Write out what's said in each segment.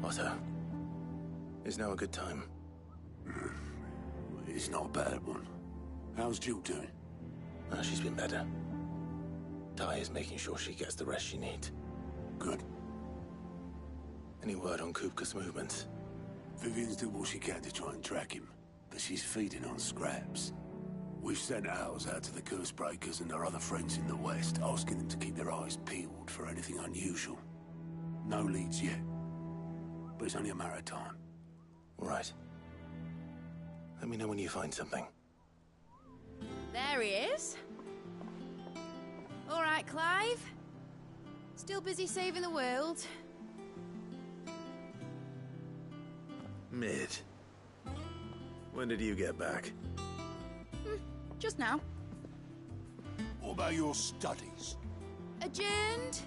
Otto, is now a good time? It's not a bad one. How's Jill doing? She's been better. Ty is making sure she gets the rest she needs. Good. Any word on Kupka's movements? Vivian's doing what she can to try and track him, but she's feeding on scraps. We've sent ours out to the Cursebreakers and our other friends in the West, asking them to keep their eyes peeled for anything unusual. No leads yet, but it's only a matter of time. All right. Let me know when you find something. There he is. All right, Clive. Still busy saving the world. Mid. When did you get back? Just now. What about your studies? Adjourned.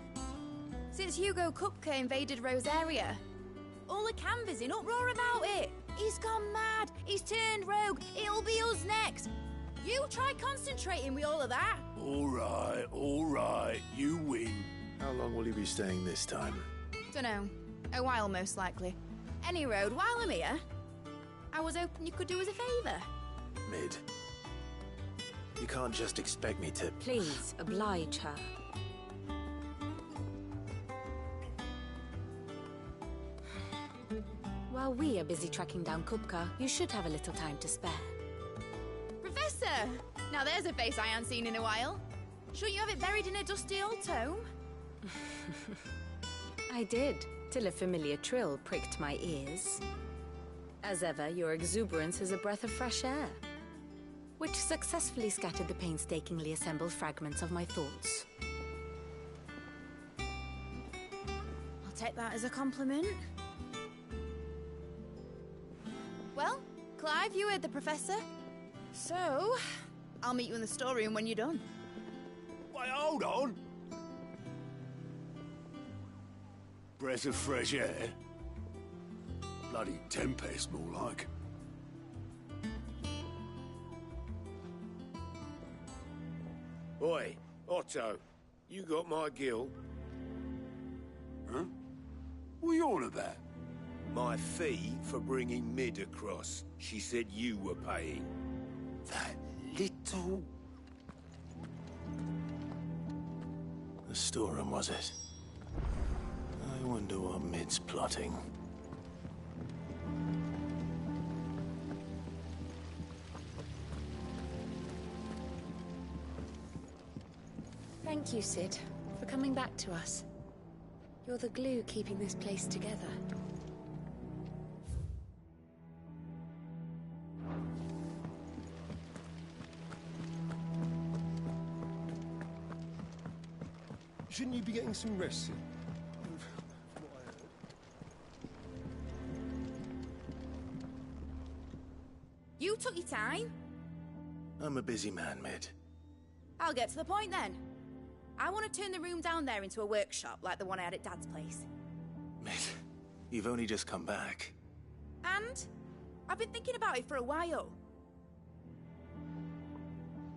Since Hugo Kupka invaded Rosaria. All the canvassers in uproar about it. He's gone mad. He's turned rogue. It'll be us next. You try concentrating with all of that. All right. You win. How long will you be staying this time? Dunno. A while, most likely. Any road, while I'm here, I was hoping you could do us a favour. Mid. You can't just expect me to... Please, oblige her. While we are busy tracking down Kupka, you should have a little time to spare. Professor! Now there's a face I haven't seen in a while. Shouldn't you have it buried in a dusty old tome? I did, till a familiar trill pricked my ears. As ever, your exuberance is a breath of fresh air, which successfully scattered the painstakingly assembled fragments of my thoughts. I'll take that as a compliment. Well, Clive, you heard the Professor. So, I'll meet you in the storeroom when you're done. Wait, hold on. Breath of fresh air? Bloody tempest, more like. Oi, Otto, you got my gill? Huh? What are you on about? My fee for bringing Mid across. She said you were paying. That little... The storeroom, was it? I wonder what Mid's plotting. Thank you, Sid, for coming back to us. You're the glue keeping this place together. Shouldn't you be getting some rest? You took your time. I'm a busy man, Mid. I'll get to the point then. I want to turn the room down there into a workshop like the one I had at Dad's place. Mid, you've only just come back. And I've been thinking about it for a while.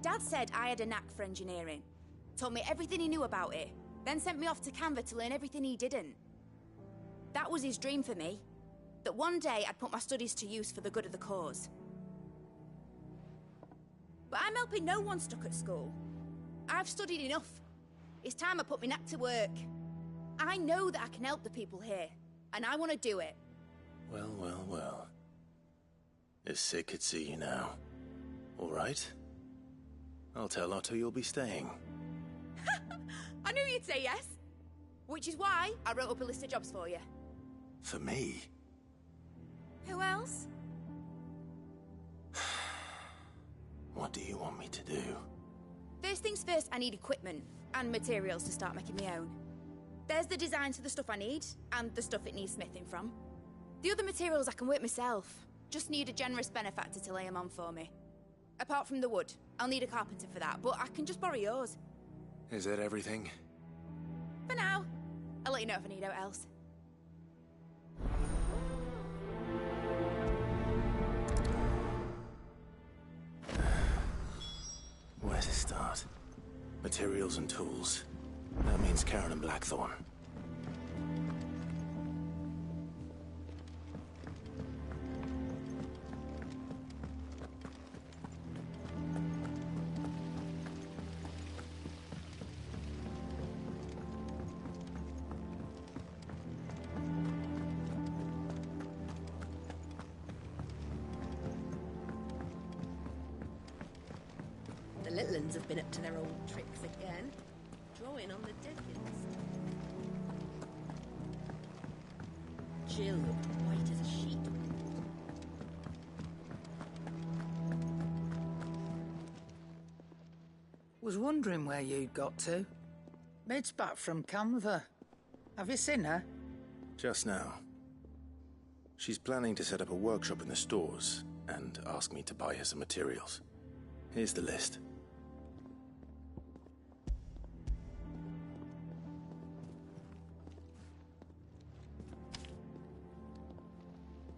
Dad said I had a knack for engineering. Told me everything he knew about it. Then sent me off to Canva to learn everything he didn't. That was his dream for me. That one day I'd put my studies to use for the good of the cause. But I'm helping no one stuck at school. I've studied enough. It's time I put my knack to work. I know that I can help the people here, and I want to do it. Well. If Sid could see you now. All right? I'll tell Otto you'll be staying. I knew you'd say yes. Which is why I wrote up a list of jobs for you. For me? Who else? What do you want me to do? First things first, I need equipment and materials to start making my own. There's the designs for the stuff I need, and the stuff it needs smithing from. The other materials I can work myself. Just need a generous benefactor to lay them on for me. Apart from the wood, I'll need a carpenter for that, but I can just borrow yours. Is that everything? For now. I'll let you know if I need out else. Where to start? Materials and tools. That means Karen and Blackthorn. The little uns have been up to their old tricks again. Drawing on the Dickens. Jill looked white as a sheet. Was wondering where you'd got to. Mid's back from Canva. Have you seen her? Just now. She's planning to set up a workshop in the stores and ask me to buy her some materials. Here's the list.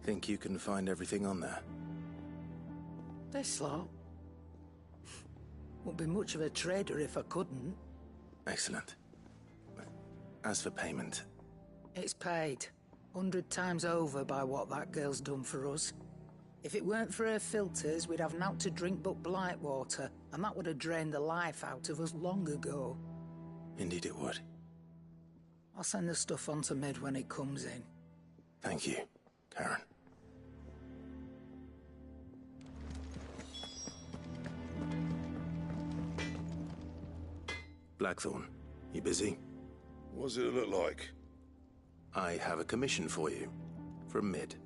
Think you can find everything on there? This lot? Wouldn't be much of a trader if I couldn't. Excellent. As for payment... It's paid. 100 times over by what that girl's done for us. If it weren't for her filters, we'd have naught to drink but blight water, and that would have drained the life out of us long ago. Indeed it would. I'll send the stuff on to Mid when it comes in. Thank you, Karen. Blackthorn, you busy? What does it look like? I have a commission for you. From Mid.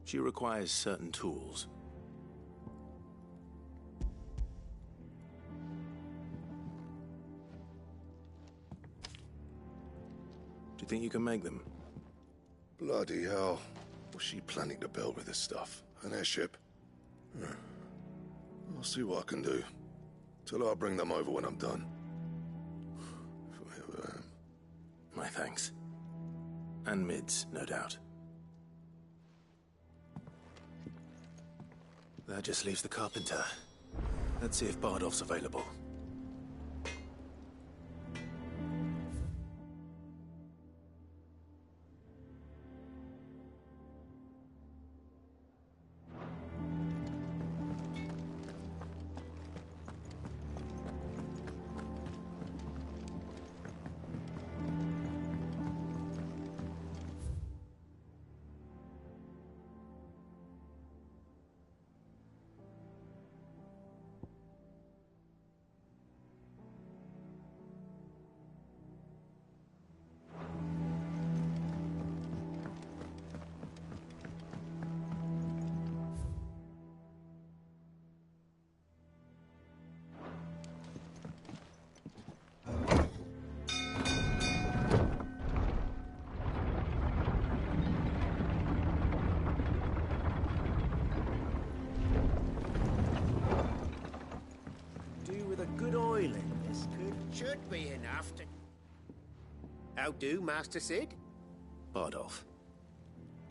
She requires certain tools. Do you think you can make them? Bloody hell. What's she planning to build with this stuff? An airship? I'll see what I can do. Tell her I'll bring them over when I'm done. If I ever am. My thanks. And Mid's, no doubt. That just leaves the carpenter. Let's see if Bardolph's available. Should be enough to... How do, Master Sid? Bardolph.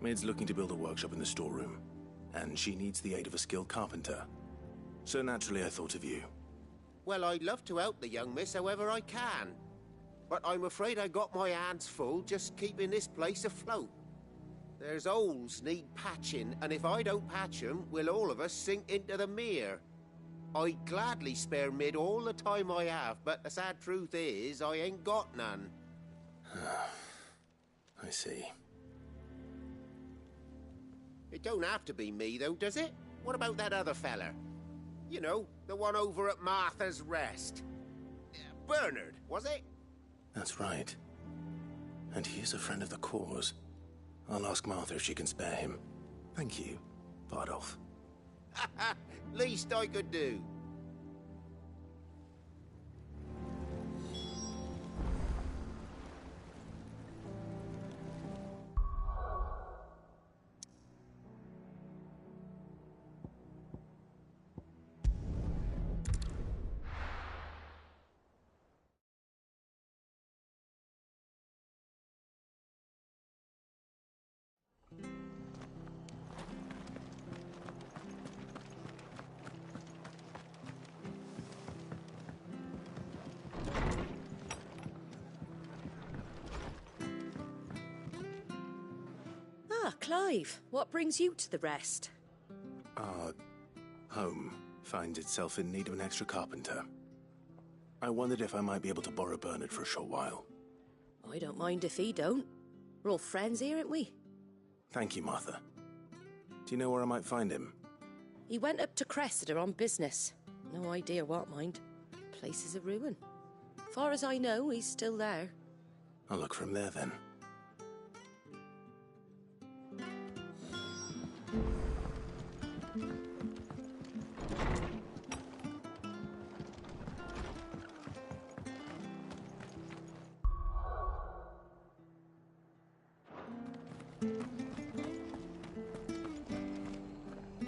Mid's looking to build a workshop in the storeroom, and she needs the aid of a skilled carpenter. So naturally I thought of you. Well, I'd love to help the young miss however I can. But I'm afraid I got my hands full just keeping this place afloat. There's holes need patching, and if I don't patch them, we'll all of us sink into the mere. I'd gladly spare Mid all the time I have, but the sad truth is, I ain't got none. I see. It don't have to be me, though, does it? What about that other fella? You know, the one over at Martha's Rest. Bernard, was it? That's right. And he is a friend of the cause. I'll ask Martha if she can spare him. Thank you, Bardolph. Least I could do. Clive, what brings you to the Rest? Our home finds itself in need of an extra carpenter. I wondered if I might be able to borrow Bernard for a short while. I don't mind if he don't. We're all friends here, aren't we? Thank you, Martha. Do you know where I might find him? He went up to Cressida on business. No idea what, mind. Place is a ruin. Far as I know, he's still there. I'll look from there then.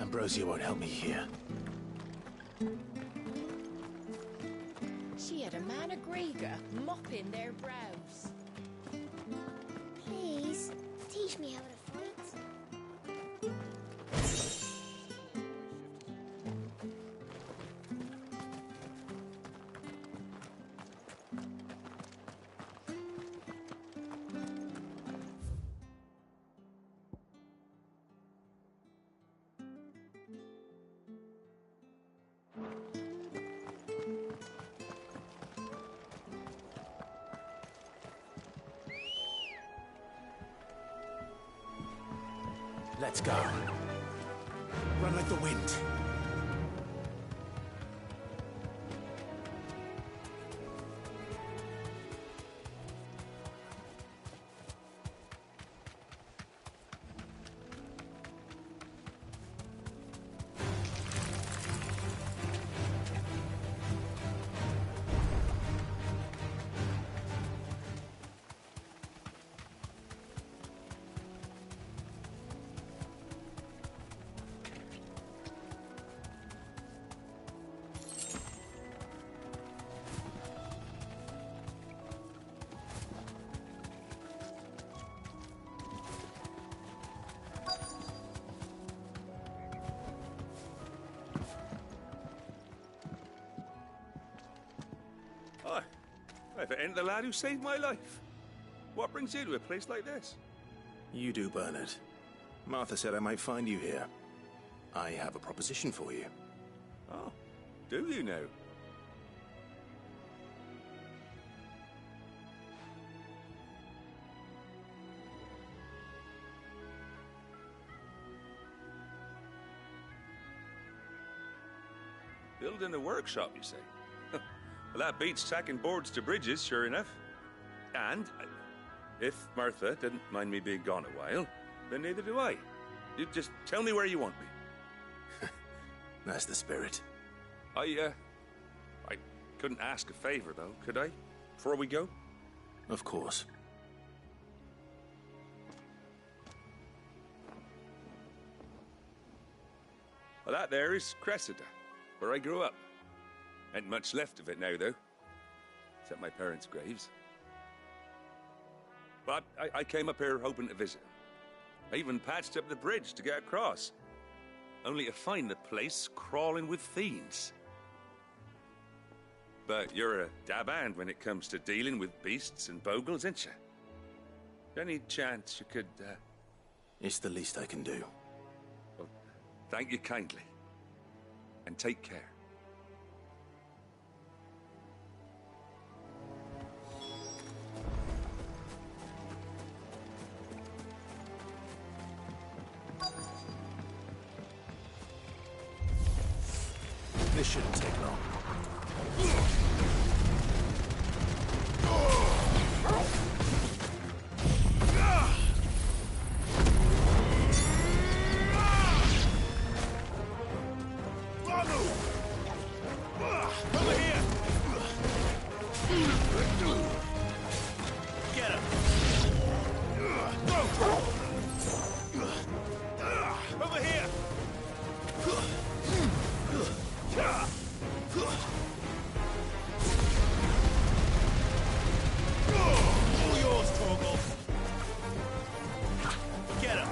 Ambrosia won't help me here. She had a man of Grega mopping their brows. Please, teach me how to fight. Let's go. Run like the wind. Hi. If it ain't the lad who saved my life. What brings you to a place like this? You do, Bernard. Martha said I might find you here. I have a proposition for you. Oh, do you now? Building a workshop, you say? Well, that beats tacking boards to bridges, sure enough. And if Martha didn't mind me being gone a while, then neither do I. You just tell me where you want me. That's the spirit. I couldn't ask a favor, though, could I? Before we go? Of course. Well, that there is Cressida, where I grew up. Ain't much left of it now, though. Except my parents' graves. But I came up here hoping to visit. I even patched up the bridge to get across. Only to find the place crawling with fiends. But you're a dab hand when it comes to dealing with beasts and bogles, ain't you? Any chance you could, It's the least I can do. Well, thank you kindly. And take care. This shouldn't take long. Over here! Get him! Over here! All yours, Torgal. Get him!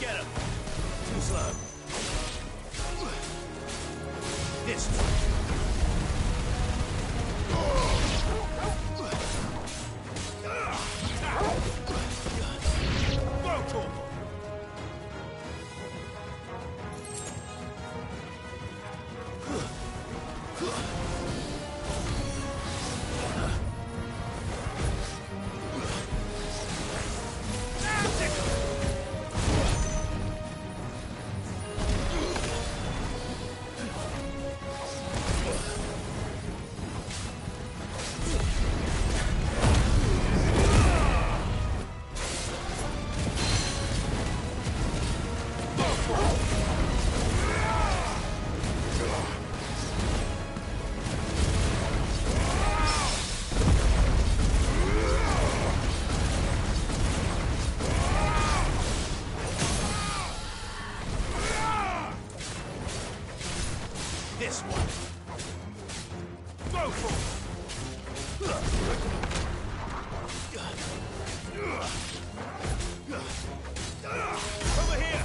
Get him! Too slow. This way. Over here!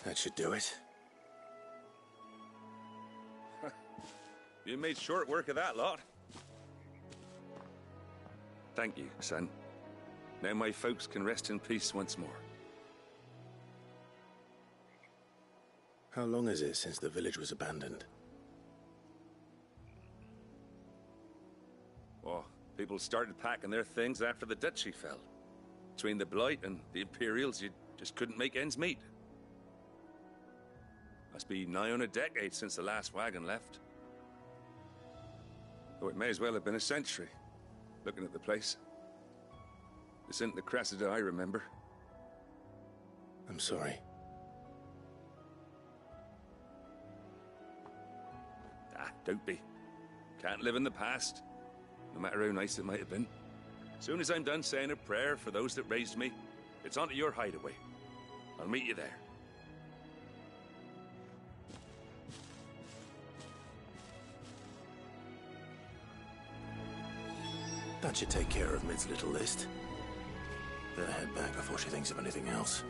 That should do it. You made short work of that lot. Thank you, son. Now my folks can rest in peace once more. How long is it since the village was abandoned? Oh, people started packing their things after the duchy fell. Between the Blight and the Imperials, you just couldn't make ends meet. Must be nigh on a decade since the last wagon left. Oh, it may as well have been a century, looking at the place. This isn't the Cressida I remember. I'm sorry. Ah, don't be. Can't live in the past, no matter how nice it might have been. Soon as I'm done saying a prayer for those that raised me, it's on to your hideaway. I'll meet you there. That should take care of Mid's little list. Better head back before she thinks of anything else.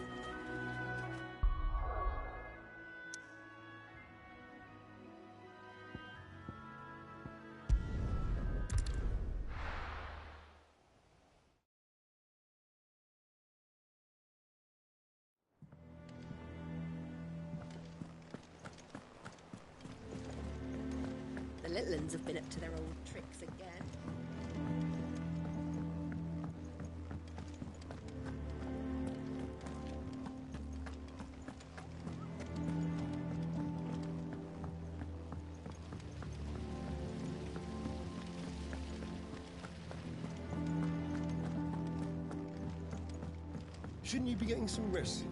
The little uns have been up to their old tricks again. Shouldn't you be getting some rest?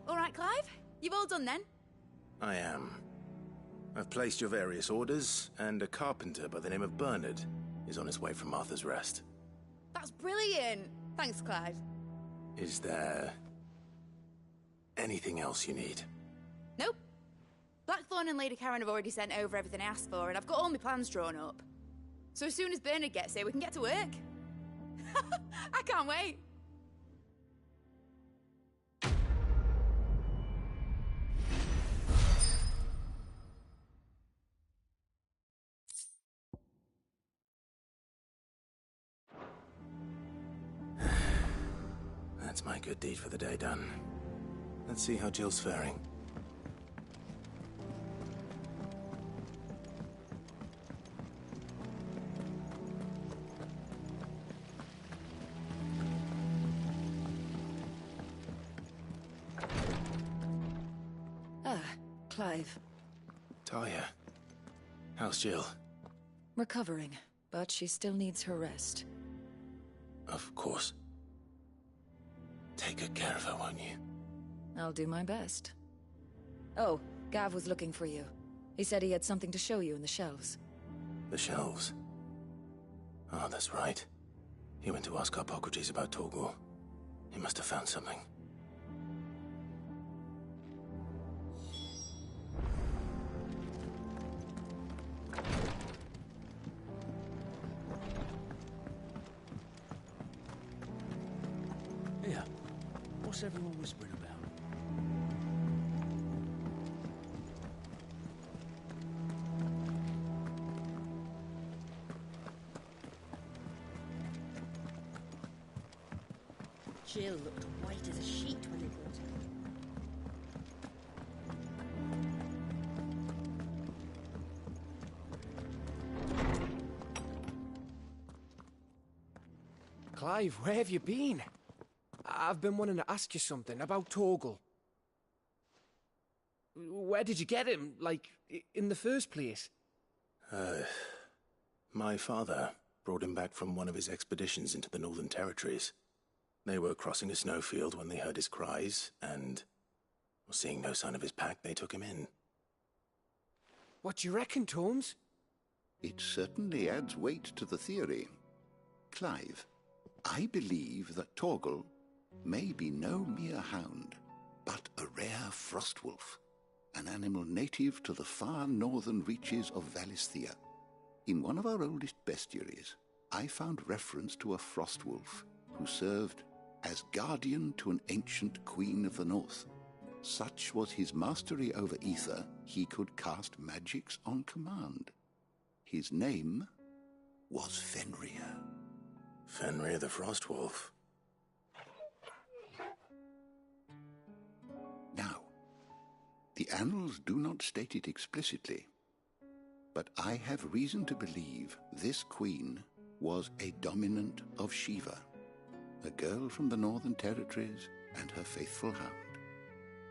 All right, Clive? You've all done then? I am. I've placed your various orders, and a carpenter by the name of Bernard is on his way from Arthur's Rest. That's brilliant. Thanks, Clive. Is there anything else you need? Nope. Blackthorn and Lady Karen have already sent over everything I asked for, and I've got all my plans drawn up. So as soon as Bernard gets here, we can get to work. I can't wait. That's my good deed for the day done. Let's see how Jill's faring. Clive. Talia. How's Jill? Recovering, but she still needs her rest. Of course. Take good care of her, won't you? I'll do my best. Oh, Gav was looking for you. He said he had something to show you in the shelves. The shelves? Oh, that's right. He went to ask Harpocrates about Torgal. He must have found something. Here, what's everyone whispering about? Jill looked white as a sheet when they brought her. Clive, where have you been? I've been wanting to ask you something about Torgal. Where did you get him, like, in the first place? My father brought him back from one of his expeditions into the Northern Territories. They were crossing a snowfield when they heard his cries, and, seeing no sign of his pack, they took him in. What do you reckon, Tomes? It certainly adds weight to the theory. Clive, I believe that Torgal may be no mere hound, but a rare frostwolf, an animal native to the far northern reaches of Valisthea. In one of our oldest bestiaries, I found reference to a frostwolf who served as guardian to an ancient queen of the north. Such was his mastery over ether, he could cast magics on command. His name was Fenrir. Fenrir the Frostwolf. Now, the annals do not state it explicitly, but I have reason to believe this queen was a dominant of Shiva, a girl from the Northern Territories and her faithful hound.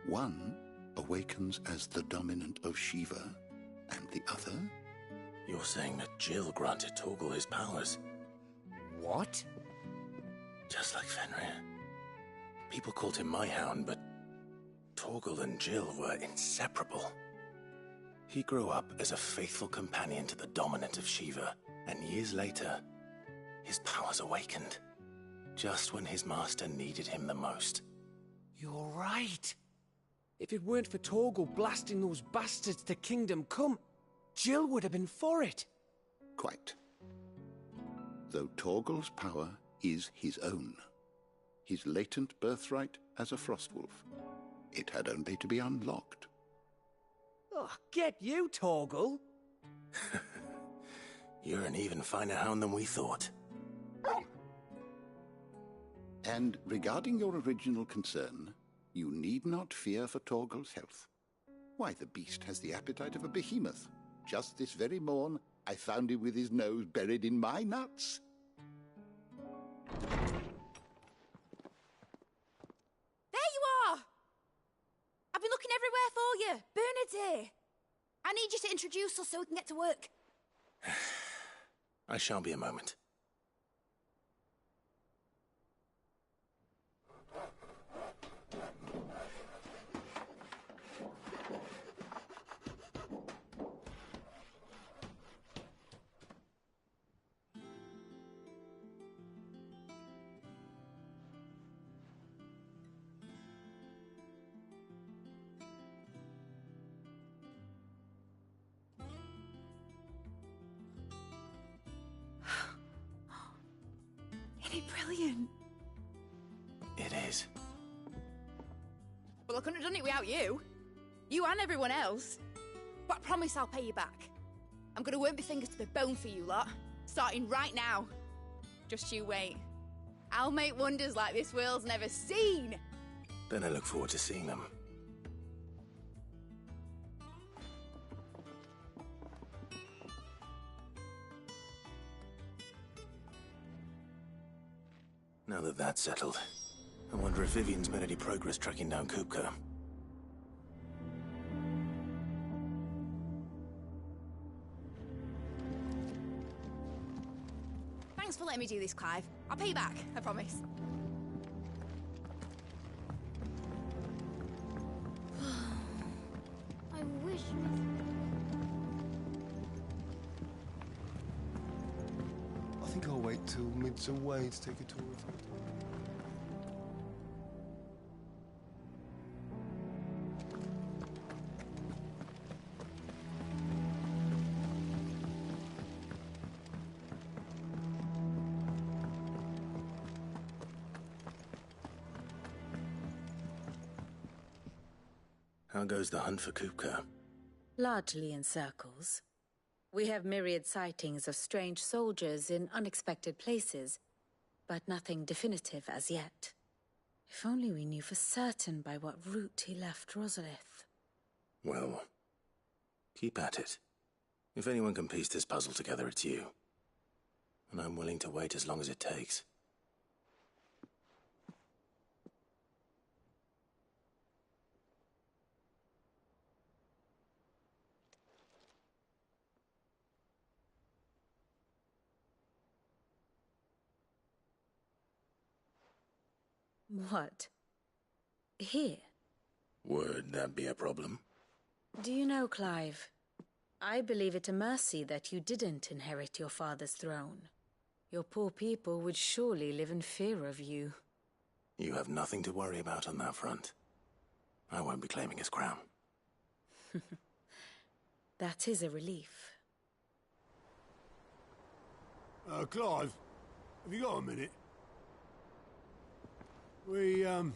One awakens as the dominant of Shiva, and the other... You're saying that Jill granted Torgal his powers? What? Just like Fenrir. People called him my hound, but Torgal and Jill were inseparable. He grew up as a faithful companion to the dominant of Shiva, and years later, his powers awakened. Just when his master needed him the most. You're right. If it weren't for Torgal blasting those bastards to Kingdom Come, Jill would have been for it. Quite. Though Torgal's power is his own, his latent birthright as a Frostwolf, it had only to be unlocked. Oh, get you, Torgal! You're an even finer hound than we thought. And regarding your original concern, you need not fear for Torgal's health. Why, the beast has the appetite of a behemoth. Just this very morn, I found him with his nose buried in my nuts. There you are! I've been looking everywhere for you. Bernard's here. I need you to introduce us so we can get to work. I shall be a moment. Isn't it brilliant? It is. Well, I couldn't have done it without you. You and everyone else. But I promise I'll pay you back. I'm gonna work my fingers to the bone for you lot, starting right now. Just you wait. I'll make wonders like this world's never seen. Then I look forward to seeing them. Now that that's settled, I wonder if Vivian's made any progress tracking down Kupka. Thanks for letting me do this, Clive. I'll pay you back, I promise. I wish... I think I'll wait till Mid's away to take a tour of it. How goes the hunt for Kupka? Largely in circles. We have myriad sightings of strange soldiers in unexpected places, but nothing definitive as yet. If only we knew for certain by what route he left Rosalith. Well, keep at it. If anyone can piece this puzzle together, it's you. And I'm willing to wait as long as it takes. What? Here? Would that be a problem? Do you know, Clive, I believe it a mercy that you didn't inherit your father's throne. Your poor people would surely live in fear of you. You have nothing to worry about on that front. I won't be claiming his crown. That is a relief. Clive, have you got a minute? We, have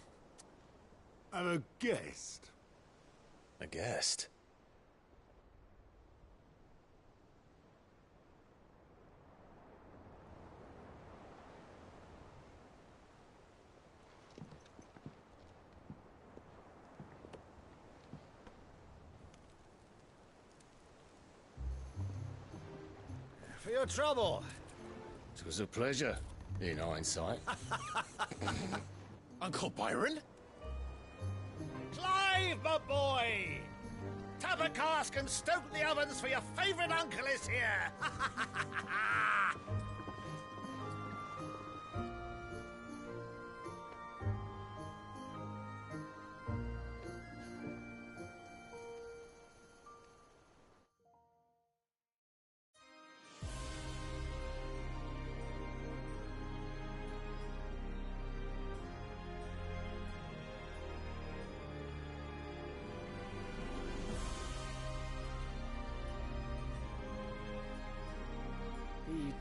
a guest. A guest? For your trouble. It was a pleasure, in hindsight. Uncle Byron? Clive, my boy! Tap a cask and stoke the ovens for your favourite uncle is here!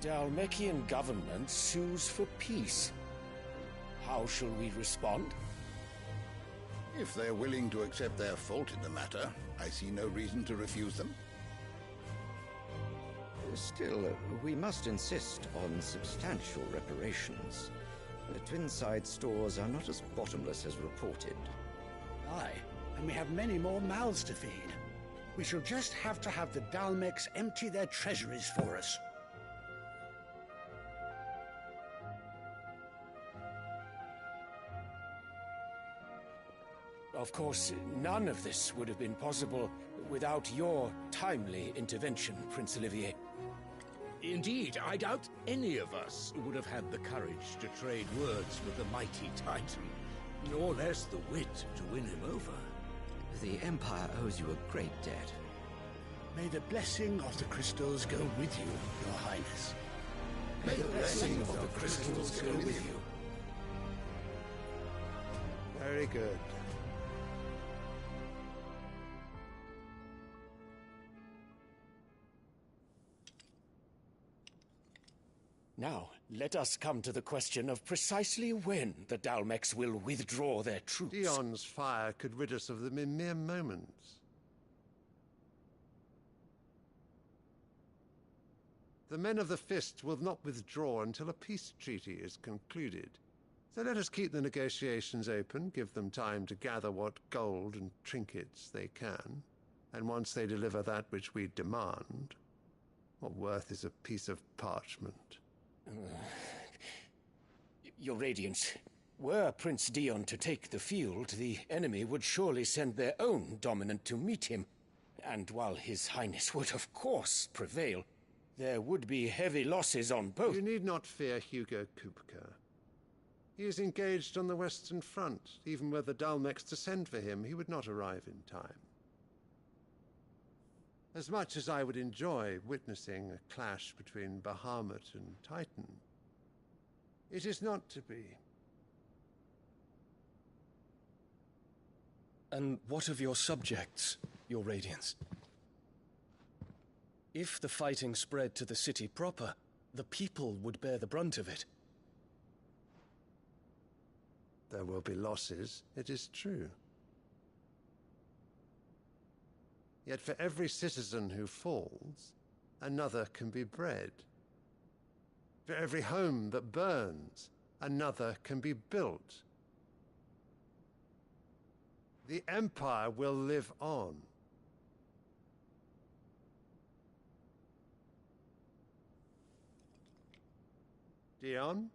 The Dhalmekian government sues for peace. How shall we respond? If they're willing to accept their fault in the matter, I see no reason to refuse them. Still, we must insist on substantial reparations. The Twinside stores are not as bottomless as reported. Aye, and we have many more mouths to feed. We shall just have to have the Dhalmeks empty their treasuries for us. Of course, none of this would have been possible without your timely intervention, Prince Olivier. Indeed, I doubt any of us would have had the courage to trade words with the mighty Titan, nor less the wit to win him over. The Empire owes you a great debt. May the blessing of the crystals go with you, Your Highness. May the blessing of the crystals go with you. Very good. Now, let us come to the question of precisely when the Dhalmeks will withdraw their troops. Dion's fire could rid us of them in mere moments. The men of the Fist will not withdraw until a peace treaty is concluded. So let us keep the negotiations open, give them time to gather what gold and trinkets they can, and once they deliver that which we demand, what worth is a piece of parchment? Your Radiance, were Prince Dion to take the field, the enemy would surely send their own dominant to meet him. And while His Highness would of course prevail, There would be heavy losses on both. You need not fear Hugo Kupka. He is engaged on the Western Front. Even were the Dalmex to send for him, he would not arrive in time. As much as I would enjoy witnessing a clash between Bahamut and Titan, it is not to be. And what of your subjects, Your Radiance? If the fighting spread to the city proper, the people would bear the brunt of it. There will be losses, it is true. Yet for every citizen who falls, another can be bred. For every home that burns, another can be built. The Empire will live on. Dion?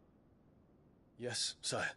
Yes, sire.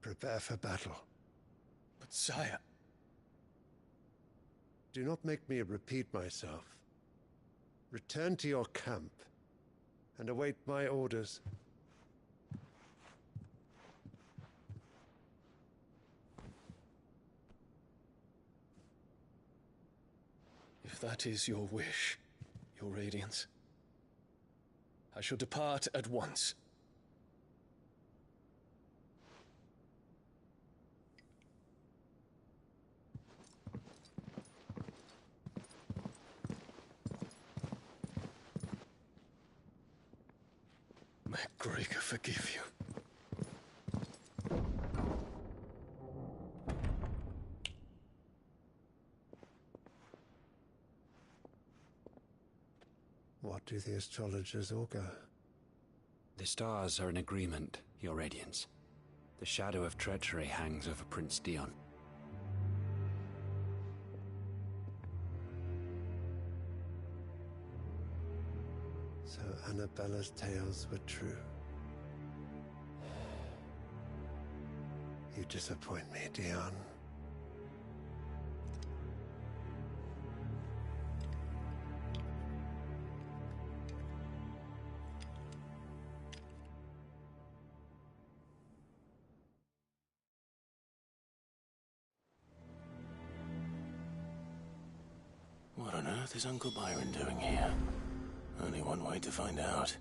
Prepare for battle. But sire... Do not make me repeat myself. Return to your camp and await my orders. If that is your wish, Your Radiance, I shall depart at once. May Gregor forgive you. What do the astrologers augur? The stars are in agreement, Your Radiance. The shadow of treachery hangs over Prince Dion. So Annabella's tales were true. You disappoint me, Dion. What on earth is Uncle Byron doing here? Only one way to find out.